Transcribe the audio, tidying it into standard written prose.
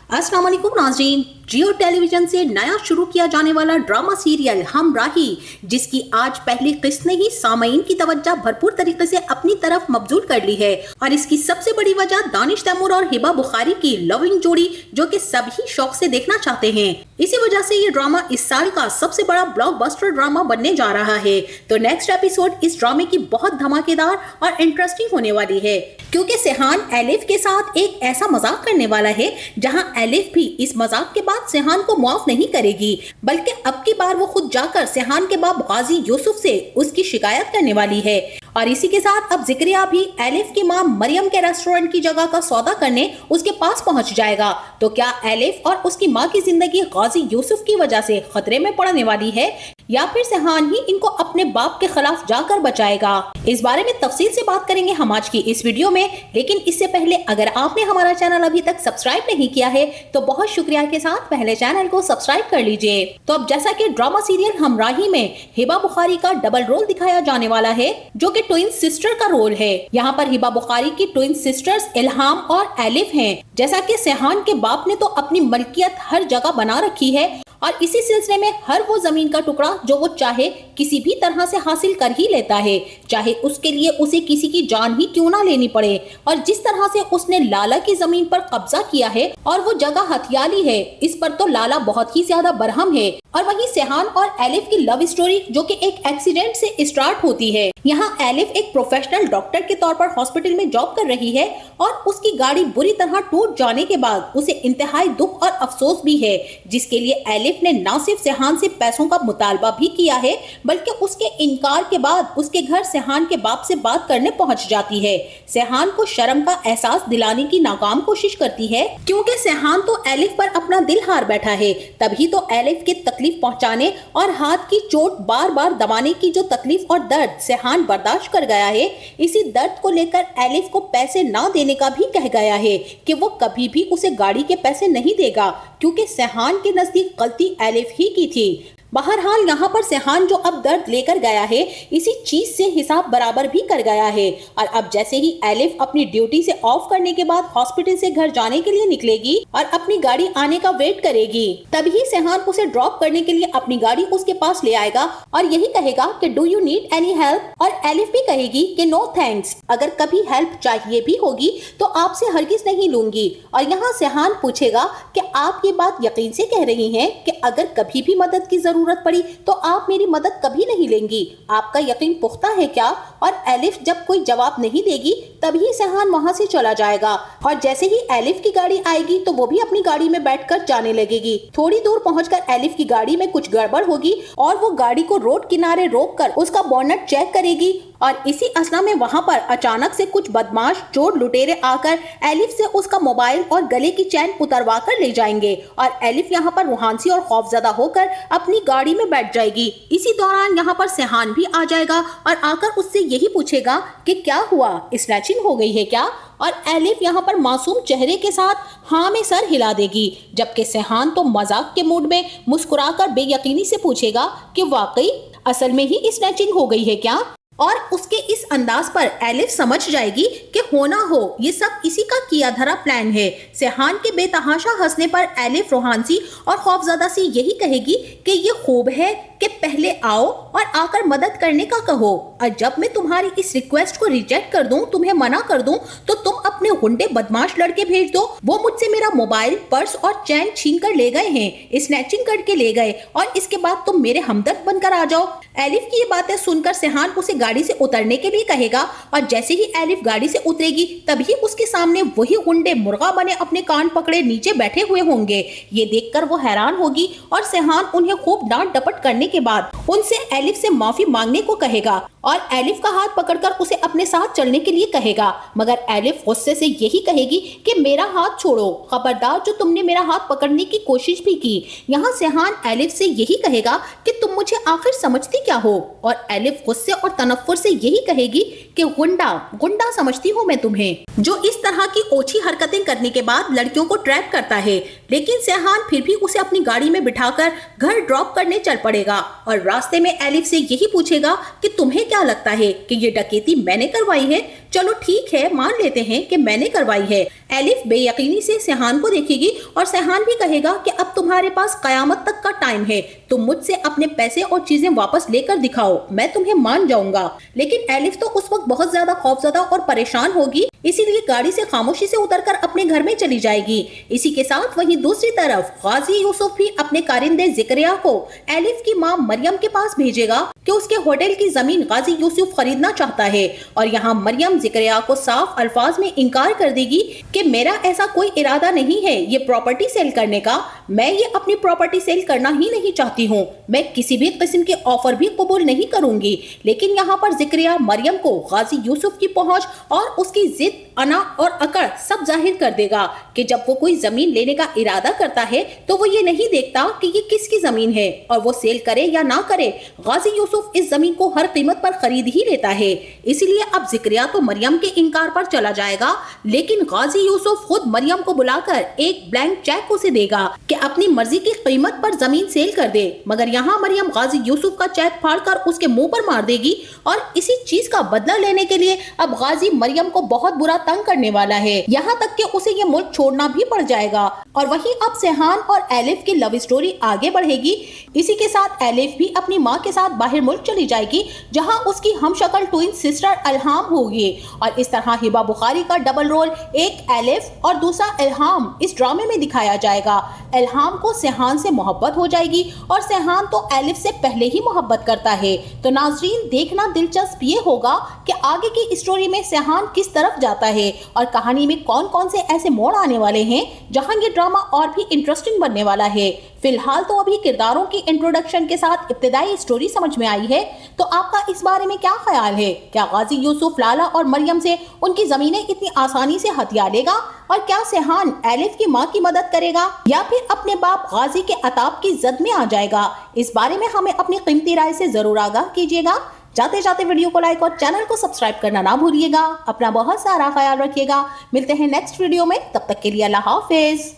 अस्सलाम वालेकुम नाज़रीन, जियो टेलीविजन से नया शुरू किया जाने वाला ड्रामा सीरियल हमराही, जिसकी आज पहली किस्त ने ही सामईन की तवज्जो भरपूर तरीके से अपनी तरफ मबजूल कर ली है। और इसकी सबसे बड़ी वजह दानिश तैमूर और हिबा बुखारी की लविंग जोड़ी, जो कि सभी शौक से देखना चाहते हैं। इसी वजह से ये ड्रामा इस साल का सबसे बड़ा ब्लॉकबस्टर ड्रामा बनने जा रहा है। तो नेक्स्ट एपिसोड इस ड्रामे की बहुत धमाकेदार और इंटरेस्टिंग होने वाली है, क्योंकि सेहान एलिफ के साथ एक ऐसा मजाक करने वाला है जहां एलिफ भी इस मजाक के बाद सेहान को माफ नहीं करेगी, बल्कि अब की बार वो खुद जाकर सेहान के बाप गाजी यूसुफ से उसकी शिकायत करने वाली है। और इसी के साथ अब जिक्रिया भी एलिफ की मां मरियम के रेस्टोरेंट की जगह का सौदा करने उसके पास पहुंच जाएगा। तो क्या एलिफ और उसकी मां की जिंदगी गाजी यूसुफ की वजह से खतरे में पड़ने वाली है, या फिर सेहान ही इनको अपने बाप के खिलाफ जाकर बचाएगा? इस बारे में तफसील से बात करेंगे हम आज की इस वीडियो में। लेकिन इससे पहले अगर आपने हमारा चैनल अभी तक सब्सक्राइब नहीं किया है तो बहुत शुक्रिया के साथ पहले चैनल को सब्सक्राइब कर लीजिए। तो अब जैसा कि ड्रामा सीरियल हमराही में हिबा बुखारी का डबल रोल दिखाया जाने वाला है, जो कि ट्विन सिस्टर का रोल है। यहाँ पर हिबा बुखारी की ट्विन सिस्टर्स इल्हाम और एलिफ हैं। जैसा कि सेहान के बाप ने तो अपनी मलकियत हर जगह बना रखी है, और इसी सिलसिले में हर वो जमीन का टुकड़ा जो वो चाहे किसी भी तरह से हासिल कर ही लेता है, चाहे उसके लिए उसे किसी की जान ही क्यों ना लेनी पड़े। और जिस तरह से उसने लाला की जमीन पर कब्जा किया है और वो जगह हथियाली है, इस पर तो लाला बहुत ही ज्यादा बरहम है। और वहीं सेहान और एलिफ की लव स्टोरी, जो कि एक एक्सीडेंट से स्टार्ट होती है। यहाँ एलिफ एक प्रोफेशनल डॉक्टर के तौर पर हॉस्पिटल में जॉब कर रही है, और उसकी गाड़ी बुरी तरह टूट जाने के बाद उसे इंतहाई दुख और अफसोस भी है, जिसके लिए एलिफ ने न सिर्फ सेहान से पैसों का मुतालबा भी किया है, बल्कि उसके इनकार के बाद उसके घर सेहान के बाप से बात करने पहुंच जाती है। सेहान को शर्म का एहसास दिलाने की नाकाम कोशिश करती है, क्योंकि सेहान तो एलिफ पर अपना दिल हार बैठा है। तभी तो एलिफ के तकलीफ पहुंचाने और हाथ की चोट बार बार दबाने की जो तकलीफ और दर्द सेहान बर्दाश्त कर गया है, इसी दर्द को लेकर एलिफ को पैसे ना देने का भी कह गया है कि वो कभी भी उसे गाड़ी के पैसे नहीं देगा, क्योंकि सेहान के नजदीक गलती एलिफ ही की थी। बहरहाल यहाँ पर सेहान जो अब दर्द लेकर गया है, इसी चीज से हिसाब बराबर भी कर गया है। और अब जैसे ही एलिफ अपनी ड्यूटी से ऑफ करने के बाद हॉस्पिटल से घर जाने के लिए निकलेगी और अपनी गाड़ी आने का वेट करेगी, तभी सेहान उसे ड्रॉप करने के लिए अपनी गाड़ी उसके पास ले आएगा और यही कहेगा कि do you need any help, और एलिफ भी कहेगी कि नो थैंक्स, अगर कभी हेल्प चाहिए भी होगी तो आपसे हरगिज नहीं लूंगी। और यहाँ सेहान पूछेगा कि आप ये बात यकीन से कह रही हैं कि अगर कभी भी मदद की जरूरत पड़ी तो आप मेरी मदद कभी नहीं लेंगी, आपका यकीन पुख्ता है क्या? और एलिफ जब कोई जवाब नहीं देगी तभी सेहान वहां से चला जाएगा। और जैसे ही एलिफ की गाड़ी आएगी तो वो भी अपनी गाड़ी में बैठकर जाने लगेगी। थोड़ी दूर पहुंचकर एलिफ की गाड़ी में कुछ गड़बड़ होगी और वो गाड़ी को रोड किनारे रोककर उसका बोनट चेक करेगी, और इसी असला में वहां पर अचानक से कुछ बदमाश चोर लुटेरे आकर एलिफ से उसका मोबाइल और गले की चैन उतरवा कर ले जाएंगे। और एलिफ यहाँ पर रुहानसी और खौफजदा होकर अपनी गाड़ी में बैठ जाएगी। इसी दौरान यहाँ पर सेहान भी आ जाएगा और आकर उससे यही पूछेगा कि क्या हुआ, स्नैचिंग हो गई है क्या? और एलिफ यहाँ पर मासूम चेहरे के साथ हाँ में सर हिला देगी, जबकि सेहान तो मजाक के मूड में मुस्कुराकर बेयकीनी से पूछेगा कि वाकई असल में ही स्नैचिंग हो गई है क्या? और उसके इस अंदाज पर एलिफ समझ जाएगी कि होना हो ये सब इसी का किया धरा प्लान है। सेहान के बेतहाशा हंसने पर एलिफ रोहानसी और खौफजदा से यही कहेगी कि ये खूब है कि पहले आओ और आकर मदद करने का कहो, और जब मैं तुम्हारी इस रिक्वेस्ट को रिजेक्ट कर दूं, तुम्हें मना कर दूं, तो तुम अपने गुंडे बदमाश लड़के भेज दो। वो मुझसे मेरा मोबाइल, पर्स और चैन छीन कर ले गए हैं, स्नैचिंग करके ले गए, और इसके बाद तुम मेरे हमदर्द बनकर आ जाओ। एलिफ की ये बातें सुनकर सेहान उसे गाड़ी से उतरने के लिए कहेगा, और जैसे ही एलिफ गाड़ी से उतरेगी तभी उसके सामने वही गुंडे मुर्गा बने अपने कान पकड़े नीचे बैठे हुए होंगे। ये देखकर वो हैरान होगी और सेहान उन्हें खूब डांट डपट करने के बाद उनसे एलिफ से माफी मांगने को कहेगा और एलिफ का हाथ पकड़कर उसे अपने साथ चलने के लिए कहेगा। मगर एलिफ गुस्से से यही कहेगी कि मेरा हाथ छोड़ो, खबरदार जो तुमने मेरा हाथ पकड़ने की कोशिश भी की। यहाँ सेहान एलिफ से यही कहेगा कि तुम मुझे आखिर समझती क्या हो, और एलिफ गुस्से और तनफ्फुर से यही कहेगी कि गुंडा गुंडा समझती हूँ मैं तुम्हें, जो इस तरह की ओछी हरकतें करने के बाद लड़कियों को ट्रैप करता है। लेकिन सेहान फिर भी उसे अपनी गाड़ी में बिठाकर घर ड्रॉप करने चल पड़ेगा। और रास्ते में एलिफ से यही पूछेगा कि तुम्हें क्या लगता है कि ये डकैती मैंने करवाई है? चलो ठीक है, मान लेते हैं कि मैंने करवाई है। एलिफ बेयकीनी से सेहान को देखेगी और सेहान भी कहेगा कि अब तुम्हारे पास कयामत तक का टाइम है, तुम मुझसे अपने पैसे और चीजें वापस लेकर दिखाओ, मैं तुम्हें मान जाऊंगा। लेकिन एलिफ तो उस वक्त बहुत ज्यादा खौफजदा और परेशान होगी, इसीलिए गाड़ी से खामोशी से उतरकर अपने घर में चली जाएगी। इसी के साथ वहीं दूसरी तरफ गाजी यूसुफ भी अपने कारिंदे जिक्रिया को एलिफ की मां मरियम के पास भेजेगा कि उसके होटल की जमीन गाजी यूसुफ खरीदना चाहता है। और यहाँ मरियम जिक्रिया को साफ अल्फाज में इनकार कर देगी कि मेरा ऐसा कोई इरादा नहीं है ये प्रॉपर्टी सेल करने का, मैं ये अपनी प्रॉपर्टी सेल करना ही नहीं चाहती हूँ, मैं किसी भी किस्म के ऑफर भी कबूल नहीं करूंगी। लेकिन यहाँ पर जिक्रिया मरियम को गाजी यूसुफ की पहुंच और उसकी जिद, अना और अकड़ सब जाहिर कर देगा कि जब वो कोई जमीन लेने का इरादा करता है तो वो ये नहीं देखता कि ये किसकी जमीन है और वो सेल करे या ना करे, गाजी यूसुफ इस जमीन को हर कीमत पर खरीद ही लेता है। इसीलिए अब जिक्रिया तो मरियम के इनकार पर चला जाएगा, लेकिन गाजी यूसुफ खुद मरियम को बुलाकर एक ब्लैंक चेक उसे देगा कि अपनी मर्जी की कीमत पर जमीन सेल कर दे। मगर यहाँ मरियम गाजी यूसुफ का चेक फाड़कर उसके मुंह पर मार देगी और इसी चीज का बदला लेने के लिए अब गाजी मरियम को बहुत बुरा तंग करने वाला है, यहाँ तक कि उसे ये मुल्क छोड़ना भी पड़ जाएगा। और वहीं अब सेहान और एलिफ की लव स्टोरी आगे बढ़ेगी। इसी के साथ एलिफ भी अपनी माँ के साथ बाहर मुल्क चली जाएगी, जहाँ उसकी हमशक्ल ट्विन सिस्टर इल्हाम होगी। और इस तरह हिबा बुखारी का डबल रोल, एक एलिफ और दूसरा इल्हाम, इस ड्रामे में दिखाया जाएगा। इल्हाम को सेहान से मोहब्बत हो जाएगी और सेहान तो एलिफ से पहले ही मोहब्बत करता है। तो नाजरीन, देखना दिलचस्प ये होगा कि आगे की स्टोरी में सेहान किस तरफ जाता है और कहानी में कौन कौन से ऐसे मोड़ आने वाले हैं जहां ये ड्रामा और भी इंटरेस्टिंग बनने वाला है। फिलहाल तो अभी किरदारों की इंट्रोडक्शन के साथ इब्तिदाई स्टोरी समझ में आई है, तो आपका इस बारे में क्या ख्याल है? क्या गाजी यूसुफ लाला और मरियम से उनकी जमीनें इतनी आसानी से हथिया लेगा? और क्या सेहान एलिफ की मां की मदद करेगा या फिर अपने बाप गाजी के अताब की जद में आ जाएगा? इस बारे में हमें अपनी कीमती राय से जरूर आगाह कीजिएगा। जाते जाते वीडियो को लाइक और चैनल को सब्सक्राइब करना ना भूलिएगा। अपना बहुत सारा ख्याल रखिएगा। मिलते हैं नेक्स्ट वीडियो में, तब तक के लिए अल्लाह हाफिज।